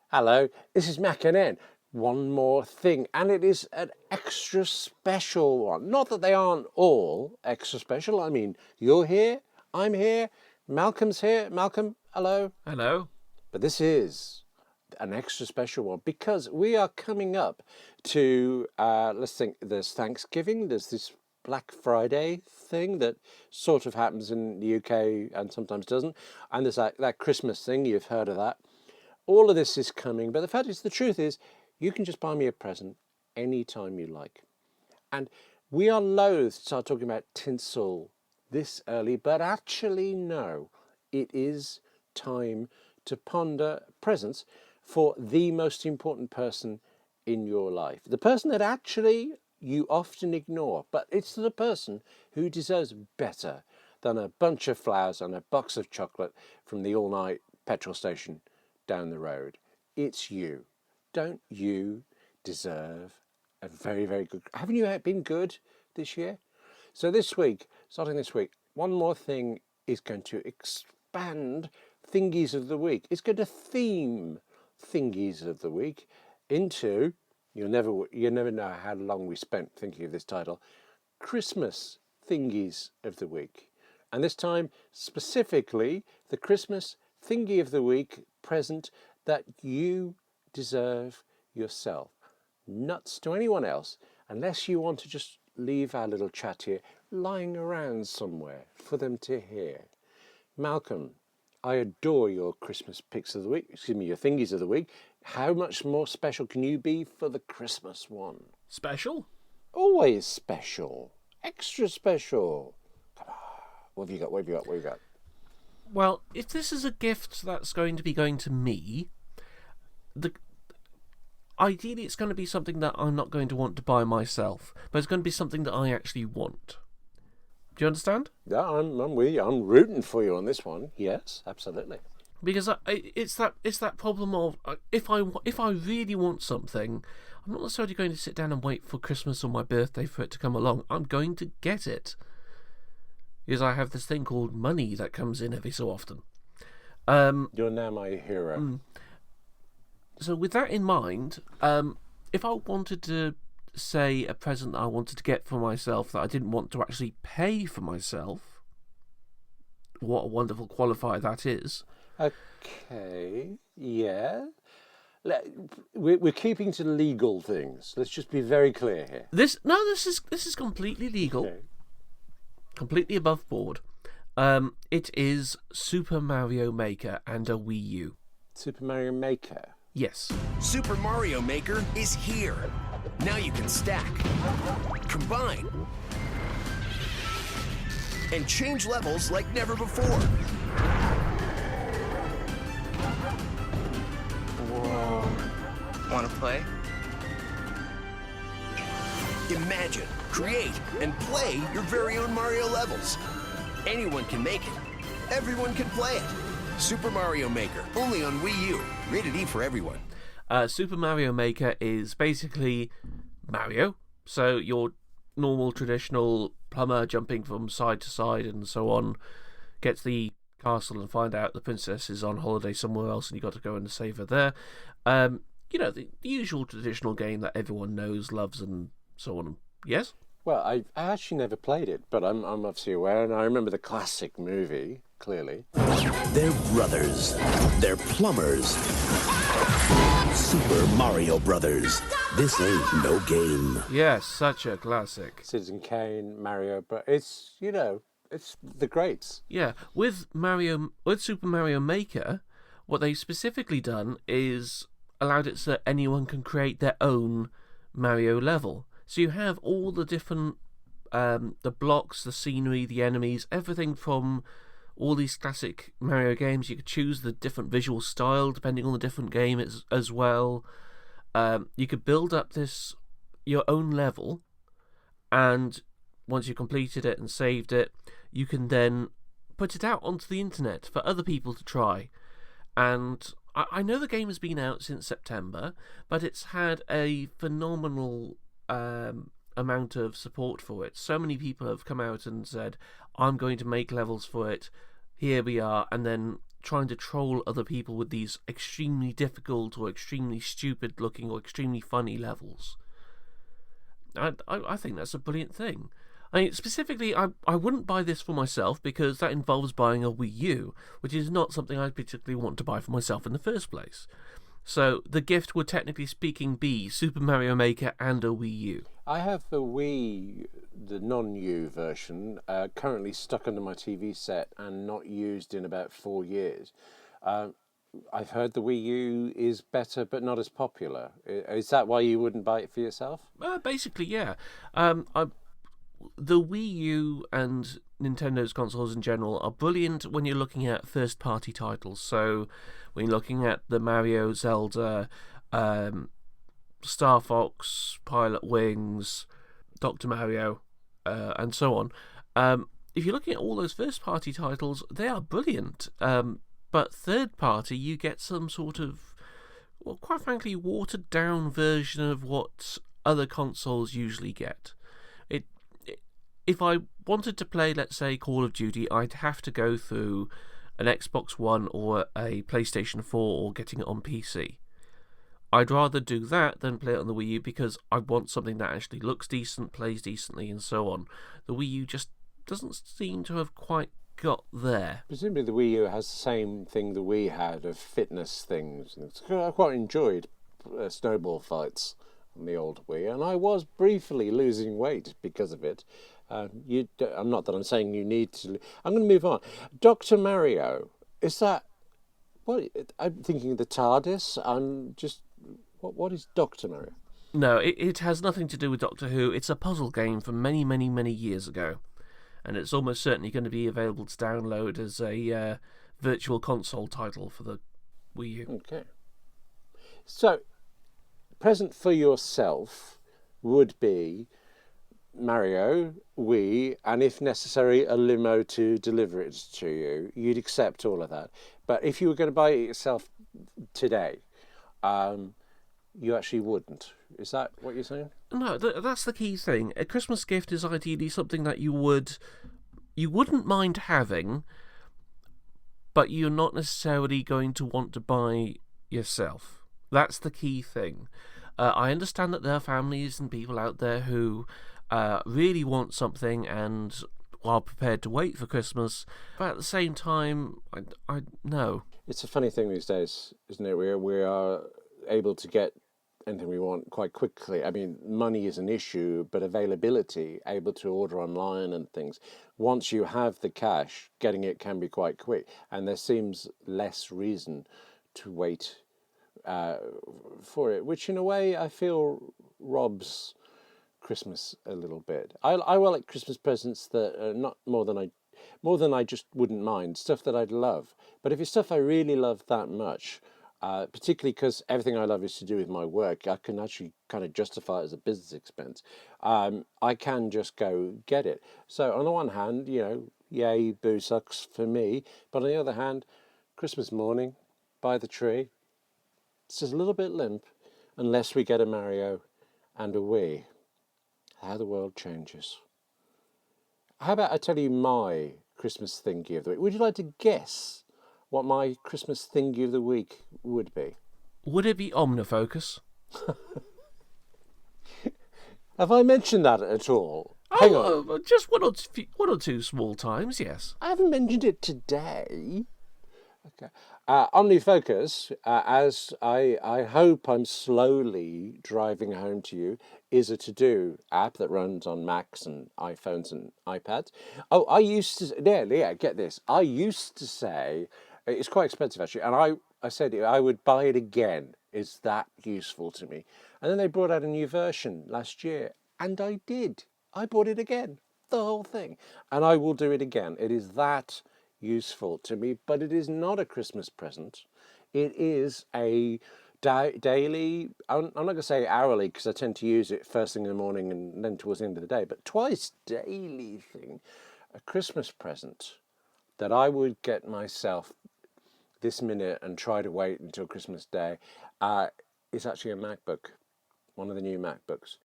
Hello, this is Mac and N. One more thing, and it is an extra special one. Not that they aren't all extra special. I mean, you're here, I'm here, Malcolm's here. Malcolm, hello. Hello. But this is an extra special one because we are coming up to, let's think, there's Thanksgiving, there's this Black Friday thing that sort of happens in the UK and sometimes doesn't, and there's that Christmas thing, you've heard of that. All of this is coming, but the fact is, the truth is, you can just buy me a present anytime you like. And we are loath to start talking about tinsel this early, but actually, no, it is time to ponder presents for the most important person in your life. The person that actually you often ignore, but it's the person who deserves better than a bunch of flowers and a box of chocolate from the all-night petrol station down the road. It's you. Don't you deserve a very, very good... Haven't you been good this year? So this week, starting this week, one more thing is going to expand Thingies of the Week. It's going to theme Thingies of the Week into, you'll never know how long we spent thinking of this title, Christmas Thingies of the Week. And this time, specifically, the Christmas Thingy of the Week present that you deserve yourself. Nuts to anyone else, unless you want to just leave our little chat here lying around somewhere for them to hear. Malcolm, I adore your Christmas picks of the week, your thingies of the week. How much more special can you be for the Christmas one? Special? Always special. Extra special. Come on. What have you got? What have you got? Well, if this is a gift that's going to be going to me, ideally it's going to be something that I'm not going to want to buy myself, but it's going to be something that I actually want. Do you understand? Yeah, I'm with you. I'm rooting for you on this one. Yes, absolutely. Because it's that problem of if I really want something, I'm not necessarily going to sit down and wait for Christmas or my birthday for it to come along. I'm going to get it. Because I have this thing called money that comes in every so often. You're now my hero. So with that in mind, if I wanted to say a present that I wanted to get for myself that I didn't want to actually pay for myself, what a wonderful qualifier that is. Okay, yeah. We're keeping to legal things. Let's just be very clear here. This is completely legal. Okay. Completely above board. It is Super Mario Maker and a Wii U. Super Mario Maker. Yes. Super Mario Maker is here. Now you can stack, combine, and change levels like never before. Whoa. Want to play? Imagine, create, and play your very own Mario levels. Anyone can make it. Everyone can play it. Super Mario Maker, only on Wii U. Rated E for everyone. Super Mario Maker is basically Mario. So your normal traditional plumber jumping from side to side and so on, gets the castle and find out the princess is on holiday somewhere else and you got to go and save her there. The usual traditional game that everyone knows, loves, and so on. Yes? Well, I actually never played it, but I'm obviously aware, and I remember the classic movie, clearly. They're brothers. They're plumbers. Super Mario Brothers. This ain't no game. Yes, such a classic. Citizen Kane, Mario, but it's the greats. Yeah, with Super Mario Maker, what they've specifically done is allowed it so that anyone can create their own Mario level. So you have all the different, the blocks, the scenery, the enemies, everything from all these classic Mario games. You could choose the different visual style depending on the different game as well. You could build up your own level, and once you've completed it and saved it, you can then put it out onto the internet for other people to try. And I know the game has been out since September, but it's had a phenomenal amount of support for it. So many people have come out and said, I'm going to make levels for it, here we are, and then trying to troll other people with these extremely difficult or extremely stupid looking or extremely funny levels. I think that's a brilliant thing. I mean, specifically, I wouldn't buy this for myself because that involves buying a Wii U, which is not something I particularly want to buy for myself in the first place. So the gift would technically speaking be Super Mario Maker and a Wii U. I have the Wii, the non-U version, currently stuck under my TV set and not used in about 4 years. I've heard the Wii U is better but not as popular. Is that why you wouldn't buy it for yourself? Basically, yeah. The Wii U and Nintendo's consoles in general are brilliant when you're looking at first-party titles. So when you're looking at the Mario, Zelda, Star Fox, Pilot Wings, Dr. Mario, and so on. If you're looking at all those first-party titles, they are brilliant. But third-party, you get some sort of, well, quite frankly, watered-down version of what other consoles usually get. If I wanted to play, let's say, Call of Duty, I'd have to go through an Xbox One or a PlayStation 4 or getting it on PC. I'd rather do that than play it on the Wii U because I want something that actually looks decent, plays decently, and so on. The Wii U just doesn't seem to have quite got there. Presumably the Wii U has the same thing the Wii had of fitness things. I quite enjoyed snowball fights on the old Wii, and I was briefly losing weight because of it. I'm not that I'm saying you need to. I'm going to move on. Dr. Mario, is that what I'm thinking? The TARDIS. I'm just. What is Dr. Mario? No, it has nothing to do with Doctor Who. It's a puzzle game from many, many, many years ago, and it's almost certainly going to be available to download as a virtual console title for the Wii U. Okay. So, present for yourself would be Mario, Wii, and if necessary, a limo to deliver it to you. You'd accept all of that. But if you were going to buy it yourself today, you actually wouldn't. Is that what you're saying? No, that's the key thing. A Christmas gift is ideally something that you wouldn't mind having, but you're not necessarily going to want to buy yourself. That's the key thing. I understand that there are families and people out there who really want something and are prepared to wait for Christmas, but at the same time, I no. It's a funny thing these days, isn't it? We are able to get anything we want quite quickly. I mean, money is an issue, but availability, able to order online and things. Once you have the cash, getting it can be quite quick, and there seems less reason to wait for it, which in a way I feel robs Christmas a little bit. I like Christmas presents that are not more than I just wouldn't mind, stuff that I'd love. But if it's stuff I really love that much, particularly because everything I love is to do with my work, I can actually kind of justify it as a business expense. I can just go get it. So on the one hand, yay, boo sucks for me. But on the other hand, Christmas morning, by the tree, it's just a little bit limp unless we get a Mario and a Wii. How the world changes. How about I tell you my Christmas thingy of the week? Would you like to guess what my Christmas thingy of the week would be? Would it be Omnifocus? Have I mentioned that at all? Hang on. Just one or two small times, yes. I haven't mentioned it today. Okay. OmniFocus, as I hope I'm slowly driving home to you, is a to-do app that runs on Macs and iPhones and iPads. Oh, I used to... Yeah, get this. I used to say... It's quite expensive, actually, and I said I would buy it again. It's that useful to me. And then they brought out a new version last year, and I did. I bought it again, the whole thing. And I will do it again. It is that useful to me, but it is not a Christmas present. It is a daily, I'm not going to say hourly because I tend to use it first thing in the morning and then towards the end of the day, but twice daily thing, a Christmas present that I would get myself this minute and try to wait until Christmas Day is actually a MacBook, one of the new MacBooks.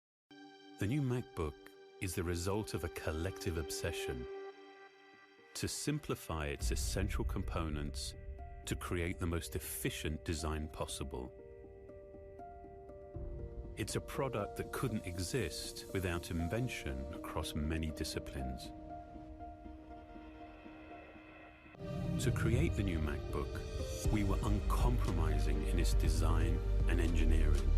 The new MacBook is the result of a collective obsession to simplify its essential components to create the most efficient design possible. It's a product that couldn't exist without invention across many disciplines. To create the new MacBook, we were uncompromising in its design and engineering.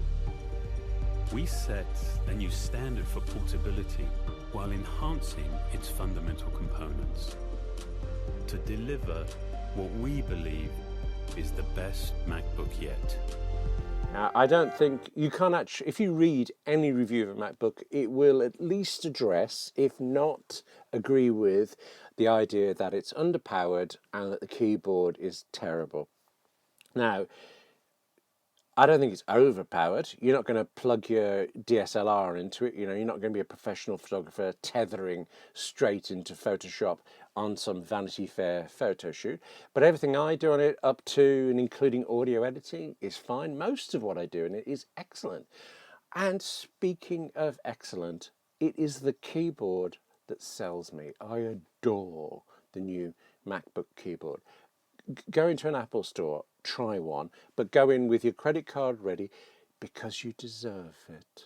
We set a new standard for portability while enhancing its fundamental components to deliver what we believe is the best MacBook yet. Now, I don't think you can actually, if you read any review of a MacBook, it will at least address, if not agree with, the idea that it's underpowered and that the keyboard is terrible. Now, I don't think it's overpowered. You're not going to plug your DSLR into it. You know, you're not going to be a professional photographer tethering straight into Photoshop on some Vanity Fair photo shoot. But everything I do on it, up to and including audio editing, is fine. Most of what I do in it is excellent. And speaking of excellent, it is the keyboard that sells me. I adore the new MacBook keyboard. Go into an Apple store, try one, but go in with your credit card ready because you deserve it.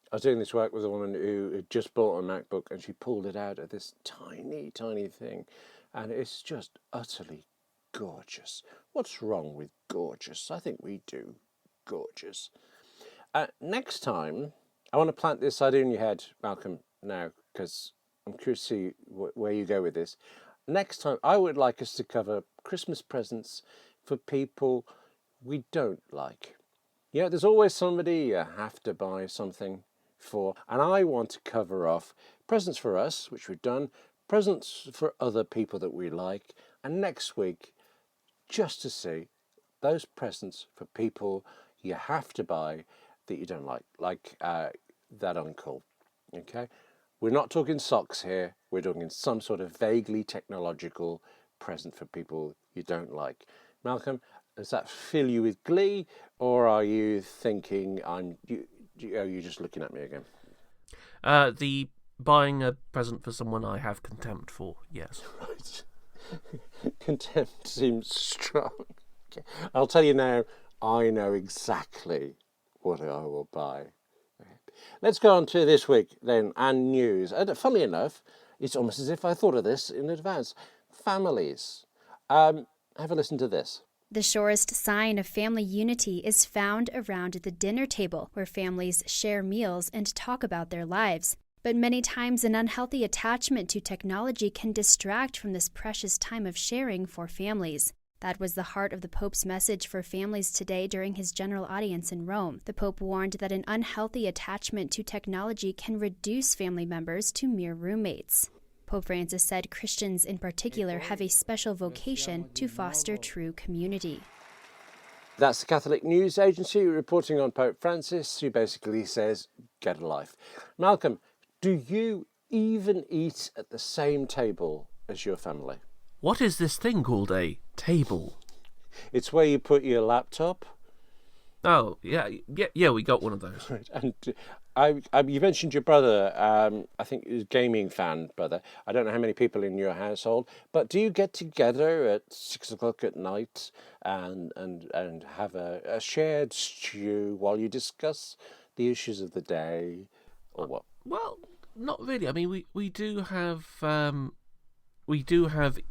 I was doing this work with a woman who had just bought a MacBook and she pulled it out of this tiny, tiny thing, and it's just utterly gorgeous. What's wrong with gorgeous? I think we do gorgeous. Next time, I want to plant this idea in your head, Malcolm, now, because I'm curious to see where you go with this. Next time, I would like us to cover Christmas presents for people we don't like. Yeah, there's always somebody you have to buy something for, and I want to cover off presents for us, which we've done, presents for other people that we like, and next week, just to see those presents for people you have to buy that you don't like that uncle, okay? We're not talking socks here. We're talking some sort of vaguely technological present for people you don't like. Malcolm, does that fill you with glee, or are you thinking are you just looking at me again? The buying a present for someone I have contempt for, yes. Right. Contempt seems strong. Okay. I'll tell you now, I know exactly what I will buy. Let's go on to this week then, and news. And funnily enough, it's almost as if I thought of this in advance. Families. Have a listen to this. The surest sign of family unity is found around the dinner table, where families share meals and talk about their lives. But many times an unhealthy attachment to technology can distract from this precious time of sharing for families. That was the heart of the Pope's message for families today during his general audience in Rome. The Pope warned that an unhealthy attachment to technology can reduce family members to mere roommates. Pope Francis said Christians in particular have a special vocation to foster true community. That's the Catholic News Agency reporting on Pope Francis, who basically says, get a life. Malcolm, do you even eat at the same table as your family? What is this thing called a table? It's where you put your laptop. Oh, yeah, we got one of those. Right. And you mentioned your brother, I think he was a gaming fan brother. I don't know how many people in your household, but do you get together at 6 o'clock at night and have a shared stew while you discuss the issues of the day, or what? Well, not really. I mean, we do have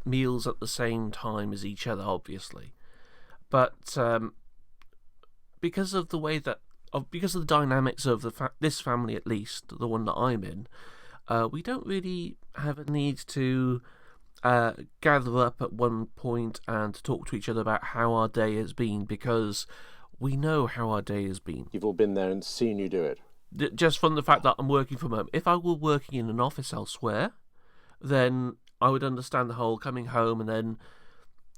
meals at the same time as each other, obviously, but because of the dynamics of this family, at least the one that I'm in, we don't really have a need to gather up at one point and talk to each other about how our day has been, because we know how our day has been. You've all been there and seen you do it. Just from the fact that I'm working from home. If I were working in an office elsewhere, then I would understand the whole coming home and then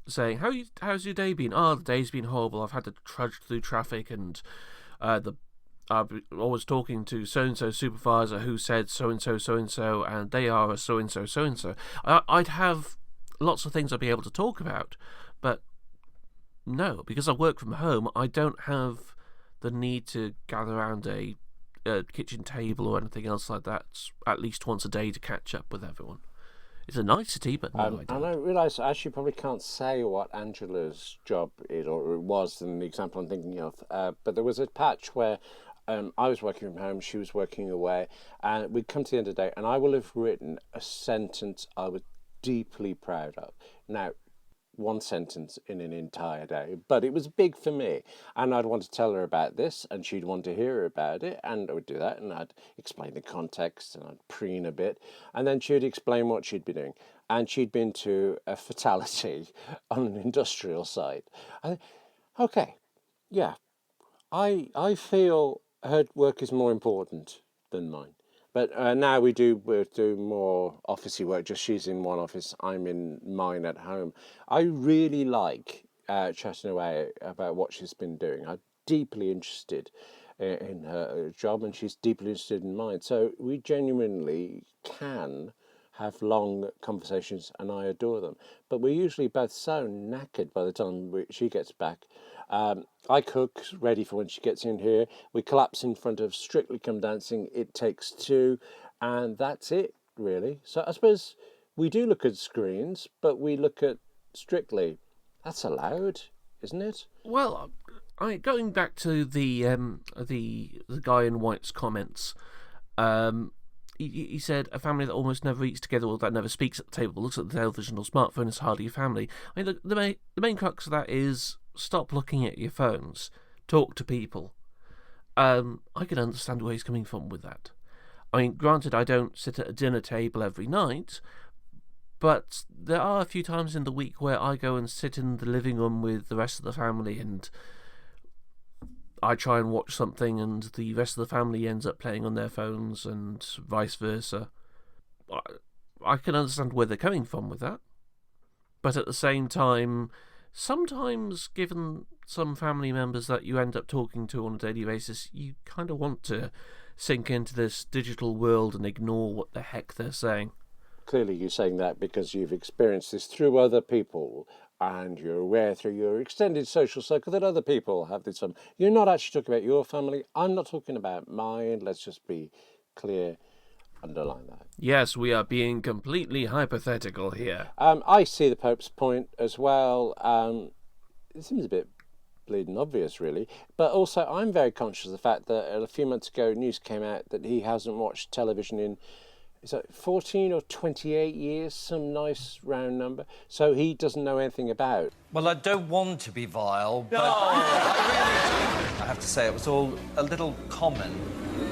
saying, how's your day been? Oh, the day's been horrible. I've had to trudge through traffic, and I was talking to so-and-so supervisor who said so-and-so, so-and-so, and they are a so-and-so, so-and-so. I'd have lots of things I'd be able to talk about, but no, because I work from home, I don't have the need to gather around a kitchen table or anything else like that at least once a day to catch up with everyone. It's a nicety, but no, I And don't. I realise I actually probably can't say what Angela's job is, or it was in the example I'm thinking of. But there was a patch where I was working from home, she was working away, and we'd come to the end of the day, and I will have written a sentence I was deeply proud of. Now, one sentence in an entire day, but it was big for me, and I'd want to tell her about this, and she'd want to hear about it, and I would do that, and I'd explain the context, and I'd preen a bit, and then she'd explain what she'd been doing, and she'd been to a fatality on an industrial site. Okay, yeah, I feel her work is more important than mine. But now we do more officey work. Just she's in one office, I'm in mine at home. I really like chatting away about what she's been doing. I'm deeply interested in her job, and she's deeply interested in mine. So we genuinely can have long conversations, and I adore them. But we're usually both so knackered by the time she gets back. I cook, ready for when she gets in here. We collapse in front of Strictly Come Dancing. It Takes Two, and that's it, really. So I suppose we do look at screens, but we look at Strictly. That's allowed, isn't it? Well, going back to the guy in White's comments, he said a family that almost never eats together or that never speaks at the table, looks at the television or smartphone is hardly a family. I mean, the main crux of that is stop looking at your phones, talk to people. I can understand where he's coming from with that. I mean, granted, I don't sit at a dinner table every night, but there are a few times in the week where I go and sit in the living room with the rest of the family, and I try and watch something and the rest of the family ends up playing on their phones and vice versa. I can understand where they're coming from with that. But at the same time, sometimes given some family members that you end up talking to on a daily basis, you kind of want to sink into this digital world and ignore what the heck they're saying. Clearly you're saying that because you've experienced this through other people, and you're aware through your extended social circle that other people have this. You're not actually talking about your family. I'm not talking about mine. Let's just be clear, underline that. Yes, we are being completely hypothetical here. I see the Pope's point as well. It seems a bit bleeding obvious, really. But also, I'm very conscious of the fact that a few months ago, news came out that he hasn't watched television in 14 or 28 years, some nice round number. So he doesn't know anything about. Well, I don't want to be vile, but I have to say it was all a little common.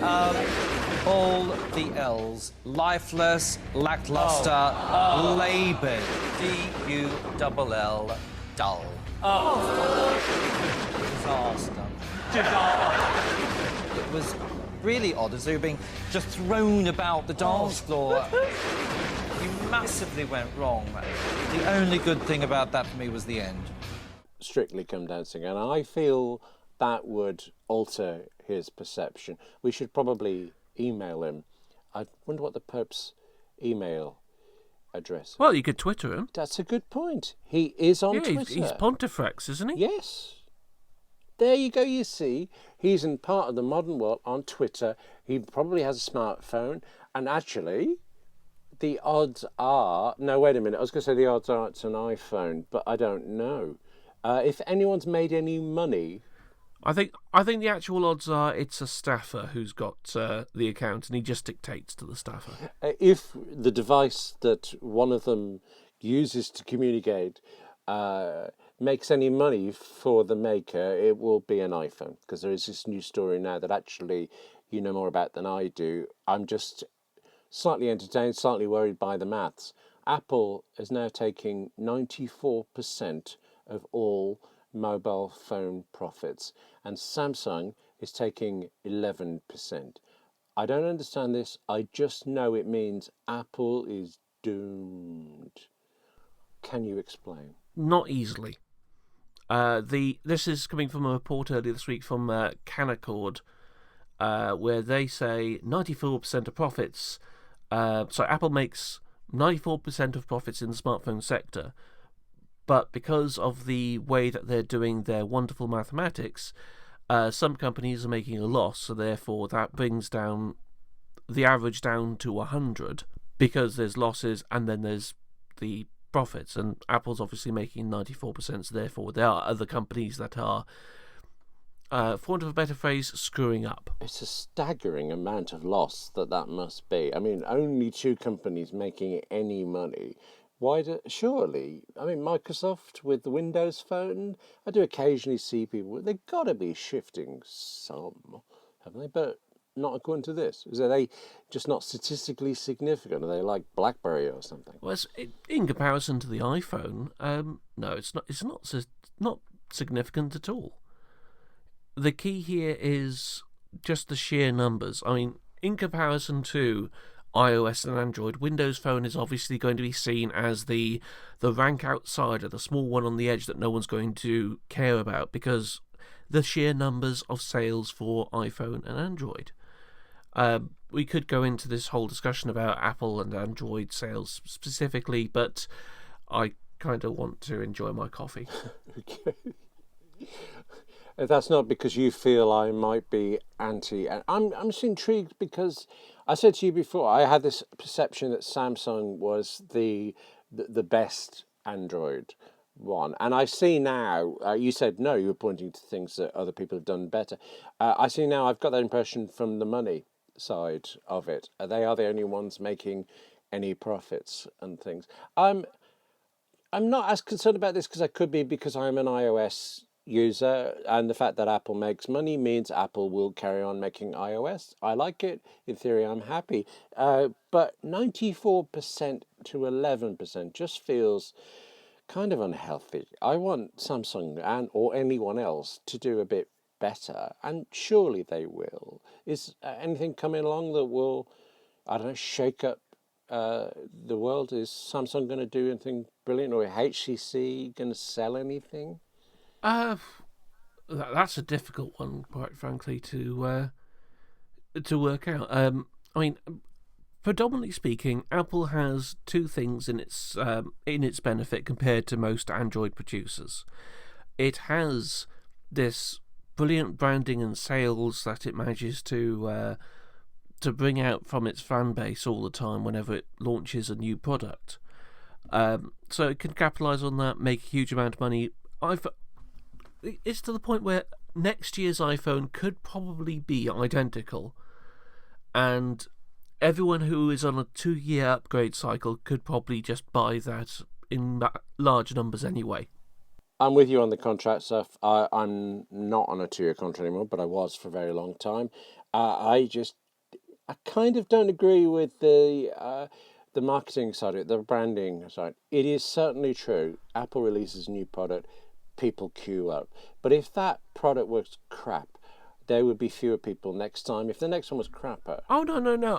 All the L's, lifeless, lackluster, laboured, D-U-double-L, dull. Disaster. It was really odd, as they were being just thrown about the dance floor. You massively went wrong. The only good thing about that for me was the end. Strictly Come Dancing, and I feel that would alter his perception. We should probably email him. I wonder what the Pope's email address is. Well, you could Twitter him. That's a good point. He is on Twitter. He's Pontifex, isn't he? Yes. There you go, you see. He's in part of the modern world on Twitter. He probably has a smartphone. And actually, the odds are... No, wait a minute. I was going to say the odds are it's an iPhone, but I don't know. If anyone's made any money... I think the actual odds are it's a staffer who's got the account, and he just dictates to the staffer. If the device that one of them uses to communicate makes any money for the maker, it will be an iPhone, because there is this new story now that actually you know more about than I do. I'm just slightly entertained, slightly worried by the maths. Apple is now taking 94% of all mobile phone profits, and Samsung is taking 11%. I don't understand this. I just know it means Apple is doomed. Can you explain? Not easily. This is coming from a report earlier this week from Canaccord, where they say 94% of profits. So Apple makes 94% of profits in the smartphone sector, but because of the way that they're doing their wonderful mathematics, some companies are making a loss, so therefore that brings down the average down to 100, because there's losses and then there's the profits, and Apple's obviously making 94%, so therefore there are other companies that are, for want of a better phrase, screwing up. It's a staggering amount of loss that must be. I mean, only 2 companies making any money. Surely, I mean, Microsoft with the Windows Phone, I do occasionally see people, they've got to be shifting some, haven't they? But not according to this. Are they just not statistically significant? Are they like BlackBerry or something? Well, in comparison to the iPhone, no, it's not. It's not significant at all. The key here is just the sheer numbers. I mean, in comparison to iOS and Android, Windows Phone is obviously going to be seen as the rank outsider, the small one on the edge that no one's going to care about because the sheer numbers of sales for iPhone and Android. We could go into this whole discussion about Apple and Android sales specifically, but I kind of want to enjoy my coffee. Okay. That's not because you feel I might be anti. I'm just intrigued because I said to you before, I had this perception that Samsung was the best Android one. And I see now, you said no, you were pointing to things that other people have done better. I see now, I've got that impression from the money side of it. They are the only ones making any profits and things. I'm not as concerned about this because I'm an iOS user, and the fact that Apple makes money means Apple will carry on making iOS. I like it. In theory, I'm happy. But 94% to 11% just feels kind of unhealthy. I want Samsung or anyone else to do a bit better, and surely they will. Is anything coming along that will, I don't know, shake up the world? Is Samsung going to do anything brilliant, or HTC going to sell anything? That's a difficult one, quite frankly, to work out. I mean, predominantly speaking, Apple has 2 things in its benefit compared to most Android producers. It has this brilliant branding and sales that it manages to bring out from its fan base all the time whenever it launches a new product. So it can capitalise on that, make a huge amount of money. It's to the point where next year's iPhone could probably be identical, and everyone who is on a 2-year upgrade cycle could probably just buy that in large numbers anyway. I'm with you on the contract stuff. I'm not on a 2-year contract anymore, but I was for a very long time. I kind of don't agree with the marketing side of it, the branding side. It is certainly true. Apple releases a new product, people queue up. But if that product was crap, there would be fewer people next time if the next one was crapper. Oh, no.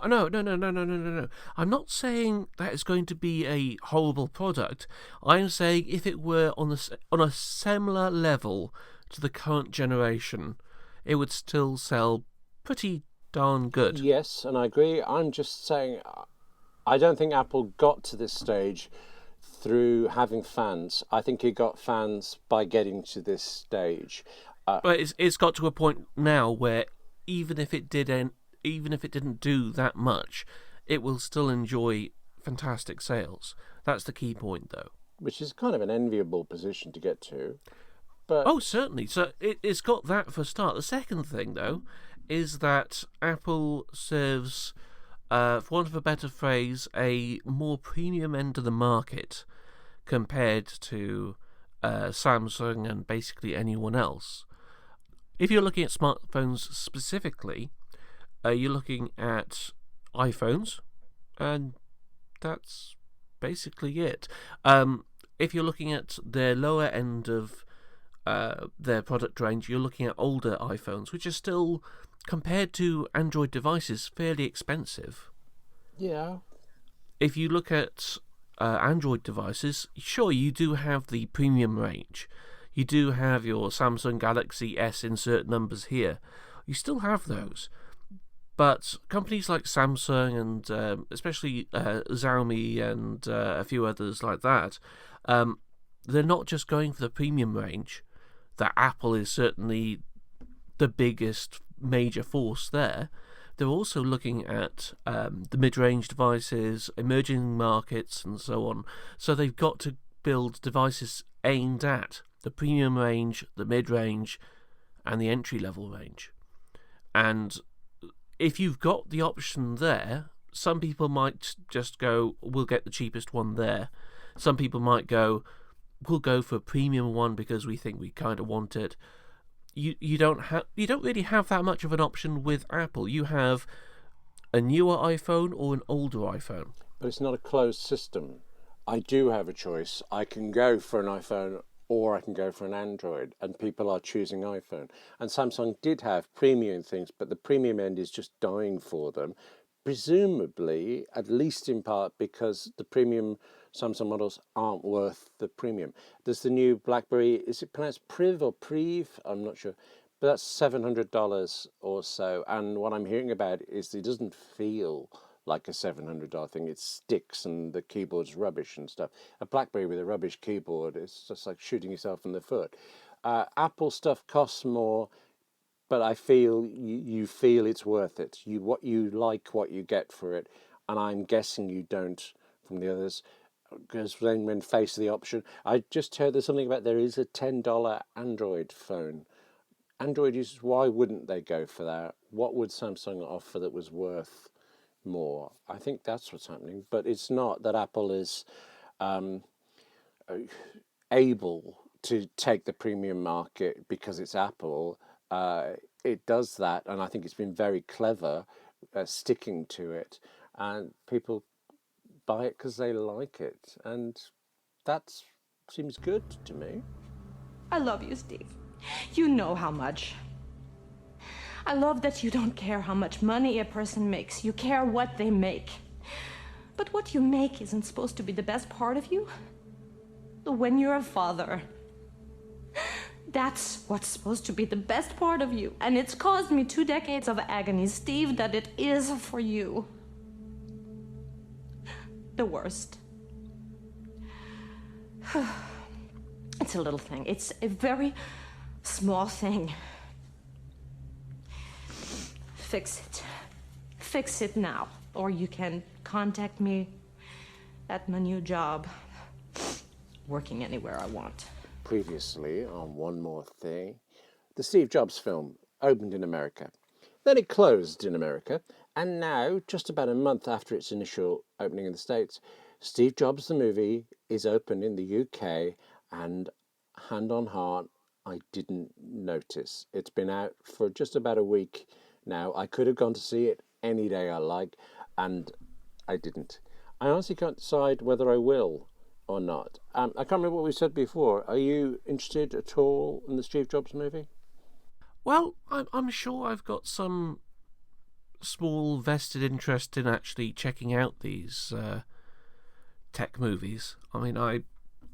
I'm not saying that it's going to be a horrible product. I'm saying if it were on a similar level to the current generation, it would still sell pretty darn good. Yes, and I agree. I'm just saying, I don't think Apple got to this stage through having fans. I think it got fans by getting to this stage. But it's got to a point now where even if it didn't do that much, it will still enjoy fantastic sales. That's the key point, though. Which is kind of an enviable position to get to. But oh, certainly. So it's got that for a start. The second thing, though, is that Apple serves, for want of a better phrase, a more premium end of the market compared to Samsung and basically anyone else. If you're looking at smartphones specifically, you're looking at iPhones, and that's basically it. If you're looking at the lower end of their product range, you're looking at older iPhones, which are still, compared to Android devices, fairly expensive. Yeah. If you look at Android devices, sure, you do have the premium range. You do have your Samsung Galaxy S insert numbers here. You still have those. But companies like Samsung and especially Xiaomi and a few others like that, they're not just going for the premium range. That Apple is certainly the biggest major force there. they're also looking at the mid-range devices, emerging markets, and so on. So they've got to build devices aimed at the premium range, the mid-range, and the entry-level range. And if you've got the option there, some people might just go, we'll get the cheapest one there. Some people might go, we'll go for a premium one because we think we kind of want it. You don't really have that much of an option with Apple. You have a newer iPhone or an older iPhone. But it's not a closed system. I do have a choice. I can go for an iPhone or I can go for an Android, and people are choosing iPhone. And Samsung did have premium things, but the premium end is just dying for them, presumably, at least in part, because the premium Samsung models aren't worth the premium. There's the new BlackBerry, is it pronounced Priv or Priv? I'm not sure. But that's $700 or so. And what I'm hearing about is it doesn't feel like a $700 thing. It sticks and the keyboard's rubbish and stuff. A BlackBerry with a rubbish keyboard is just like shooting yourself in the foot. Apple stuff costs more, but I feel you feel it's worth it. What you like, what you get for it, and I'm guessing you don't from the others. Because when faced with the option, I just heard there's something about there is a $10 Android phone. Android users, why wouldn't they go for that? What would Samsung offer that was worth more? I think that's what's happening, but it's not that Apple is able to take the premium market because it's Apple. It does that, and I think it's been very clever sticking to it, and people buy it because they like it, and that seems good to me. I love you, Steve. You know how much. I love that you don't care how much money a person makes. You care what they make. But what you make isn't supposed to be the best part of you. When you're a father, that's what's supposed to be the best part of you. And it's caused me 2 decades of agony, Steve, that it is for you. The worst. It's a little thing. It's a very small thing. Fix it. Fix it now. Or you can contact me at my new job. Working anywhere I want. Previously on One More Thing, the Steve Jobs film opened in America. Then it closed in America. And now, just about a month after its initial opening in the States, Steve Jobs the movie is open in the UK, and hand on heart, I didn't notice. It's been out for just about a week now. I could have gone to see it any day I like, and I didn't. I honestly can't decide whether I will or not. I can't remember what we said before. Are you interested at all in the Steve Jobs movie? Well, I'm sure I've got some small vested interest in actually checking out these tech movies. I mean, I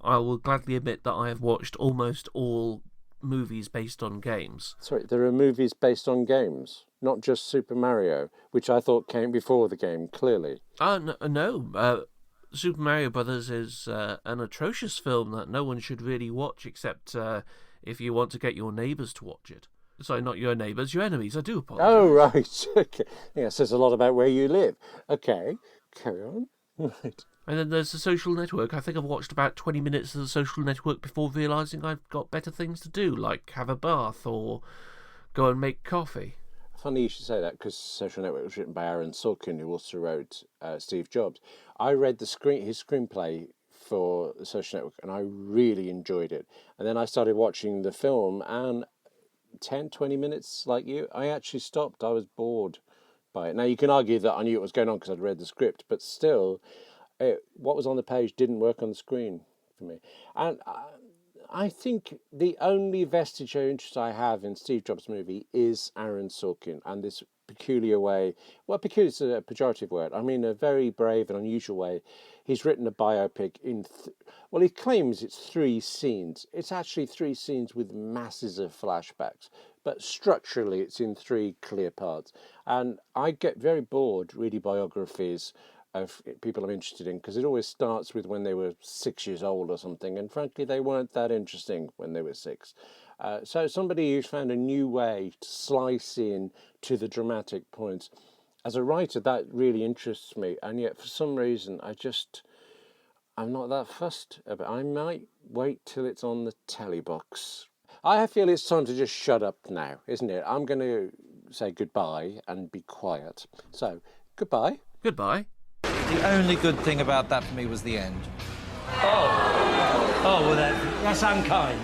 will gladly admit that I have watched almost all movies based on games. Sorry, there are movies based on games, not just Super Mario, which I thought came before the game, clearly. No. Super Mario Brothers is an atrocious film that no one should really watch except if you want to get your neighbours to watch it. Sorry, not your neighbours, your enemies. I do apologise. Oh, right. Okay. Yeah, it says a lot about where you live. Okay, carry on. Right. And then there's The Social Network. I think I've watched about 20 minutes of The Social Network before realising I've got better things to do, like have a bath or go and make coffee. Funny you should say that, because Social Network was written by Aaron Sorkin, who also wrote Steve Jobs. I read his screenplay for The Social Network, and I really enjoyed it. And then I started watching the film, and 10, 20 minutes, like you, I actually stopped. I was bored by it. Now, you can argue that I knew what was going on because I'd read the script, but still, what was on the page didn't work on the screen for me. And I think the only vestige of interest I have in Steve Jobs' movie is Aaron Sorkin and this peculiar way. Well, peculiar is a pejorative word. I mean, a very brave and unusual way. He's written a biopic in, well, he claims it's 3 scenes. It's actually 3 scenes with masses of flashbacks, but structurally it's in 3 clear parts. And I get very bored reading biographies of people I'm interested in, because it always starts with when they were 6 years old or something, and frankly they weren't that interesting when they were 6. So somebody who's found a new way to slice in to the dramatic points, as a writer, that really interests me, and yet for some reason I'm not that fussed about it. I might wait till it's on the telly box. I feel it's time to just shut up now, isn't it? I'm going to say goodbye and be quiet. So, goodbye. Goodbye. The only good thing about that for me was the end. Oh, well, that's unkind.